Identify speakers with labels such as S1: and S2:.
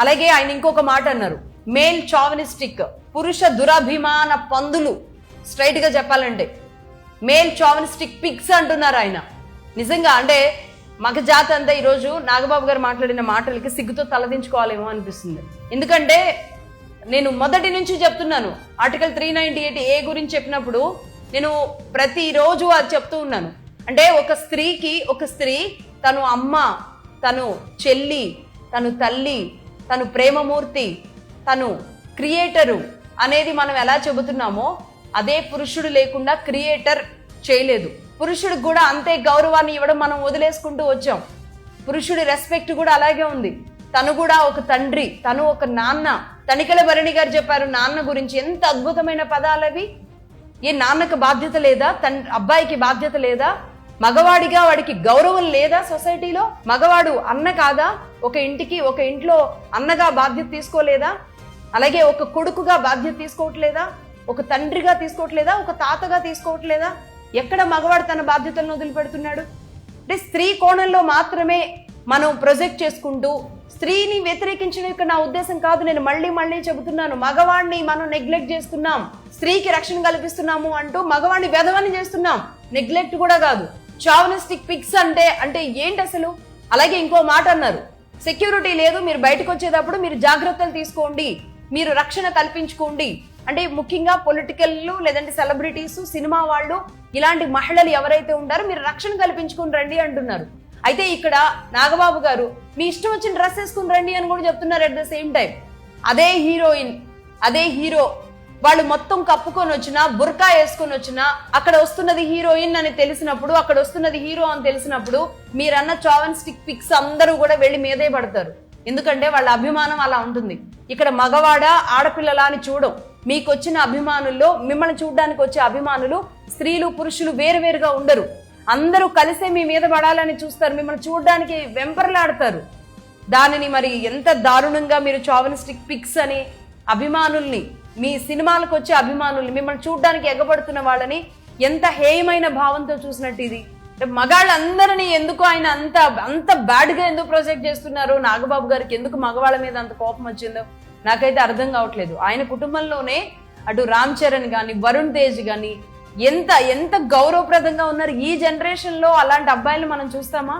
S1: అలాగే ఆయన ఇంకొక మాట అన్నారు, మేల్ చావనిస్టిక్, పురుష దురభిమాన పందులు. స్ట్రైట్ గా చెప్పాలంటే మేల్ చావనిస్టిక్ పిగ్స్ అంటున్నారు ఆయన. నిజంగా అంటే మగ జాతి అంతా ఈరోజు నాగబాబు గారు మాట్లాడిన మాటలకి సిగ్గుతో తలదించుకోవాలేమో అనిపిస్తుంది. ఎందుకంటే నేను మొదటి నుంచి చెప్తున్నాను, ఆర్టికల్ 398A గురించి చెప్పినప్పుడు నేను ప్రతిరోజు అది చెప్తూ ఉన్నాను. అంటే ఒక స్త్రీ తను అమ్మ, తను చెల్లి, తను తల్లి, తను ప్రేమమూర్తి, తను క్రియేటరు అనేది మనం ఎలా చెబుతున్నామో అదే పురుషుడు లేకుండా క్రియేటర్ చేయలేదు. పురుషుడికి కూడా అంతే గౌరవాన్ని ఇవ్వడం మనం వదిలేసుకుంటూ వచ్చాం. పురుషుడి రెస్పెక్ట్ కూడా అలాగే ఉంది. తను కూడా ఒక తండ్రి, తను ఒక నాన్న. తనికెల భరణి గారు చెప్పారు నాన్న గురించి, ఎంత అద్భుతమైన పదాలవి. ఏ నాన్నకు బాధ్యత లేదా? అబ్బాయికి బాధ్యత లేదా? మగవాడిగా వాడికి గౌరవం లేదా సొసైటీలో? మగవాడు అన్న కాదా? ఒక ఇంట్లో అన్నగా బాధ్యత తీసుకోలేదా? అలాగే ఒక కొడుకుగా బాధ్యత తీసుకోవట్లేదా? ఒక తండ్రిగా తీసుకోవట్లేదా? ఒక తాతగా తీసుకోవట్లేదా? ఎక్కడ మగవాడు తన బాధ్యతలను వదిలిపెడుతున్నాడు? అంటే స్త్రీ కోణంలో మాత్రమే మనం ప్రొజెక్ట్ చేసుకుంటూ స్త్రీని వ్యతిరేకించడం ఇక్కడ నా ఉద్దేశం కాదు. నేను మళ్ళీ చెబుతున్నాను, మగవాడిని మనం నెగ్లెక్ట్ చేస్తున్నాం. స్త్రీకి రక్షణ కల్పిస్తున్నాము అంటూ మగవాడిని వెధవని చేస్తున్నాం. నెగ్లెక్ట్ కూడా కాదు. చావనిస్టిక్ పిగ్స్ అంటే ఏంటి అసలు? అలాగే ఇంకో మాట అన్నారు, సెక్యూరిటీ లేదు, మీరు బయటకు వచ్చేటప్పుడు మీరు జాగ్రత్తలు తీసుకోండి, మీరు రక్షణ కల్పించుకోండి. అంటే ముఖ్యంగా పొలిటికల్ లేదంటే సెలబ్రిటీస్, సినిమా వాళ్ళు, ఇలాంటి మహిళలు ఎవరైతే ఉంటారో మీరు రక్షణ కల్పించుకుని రండి అంటున్నారు. అయితే ఇక్కడ నాగబాబు గారు మీ ఇష్టం వచ్చిన డ్రెస్ వేసుకుని రండి అని కూడా చెప్తున్నారు. అట్ ద సేమ్ టైం అదే హీరోయిన్, అదే హీరో వాళ్ళు మొత్తం కప్పుకొని వచ్చినా, బుర్కా వేసుకొని వచ్చినా, అక్కడ వస్తున్నది హీరోయిన్ అని తెలిసినప్పుడు, అక్కడ వస్తున్నది హీరో అని తెలిసినప్పుడు మీరన్న చావనిస్టిక్ పిక్స్ అందరూ కూడా వెళ్ళి మీదే పడతారు. ఎందుకంటే వాళ్ళ అభిమానం అలా ఉంటుంది. ఇక్కడ మగవాడా ఆడపిల్లలా అని చూడం. మీకు వచ్చిన అభిమానుల్లో, మిమ్మల్ని చూడడానికి వచ్చే అభిమానులు స్త్రీలు పురుషులు వేరువేరుగా ఉండరు. అందరూ కలిసే మీ మీద పడాలని చూస్తారు, మిమ్మల్ని చూడడానికి వెంపర్లాడతారు. దానిని మరి ఎంత దారుణంగా మీరు చావనిస్టిక్ పిక్స్ అని అభిమానుల్ని, మీ సినిమాలకు వచ్చే అభిమానుల్ని, మిమ్మల్ని చూడడానికి ఎగబడుతున్న వాళ్ళని ఎంత హేయమైన భావంతో చూసినట్టు ఇది. మగాళ్ళందరినీ ఎందుకు ఆయన అంత బ్యాడ్ గా ఎందుకు ప్రొజెక్ట్ చేస్తున్నారు? నాగబాబు గారికి ఎందుకు మగవాళ్ళ మీద అంత కోపం వచ్చిందో నాకైతే అర్థం కావట్లేదు. ఆయన కుటుంబంలోనే అటు రామ్ చరణ్ గాని, వరుణ్ తేజ్ గాని ఎంత గౌరవప్రదంగా ఉన్నారు. ఈ జనరేషన్ లో అలాంటి అబ్బాయిలు మనం చూస్తామా?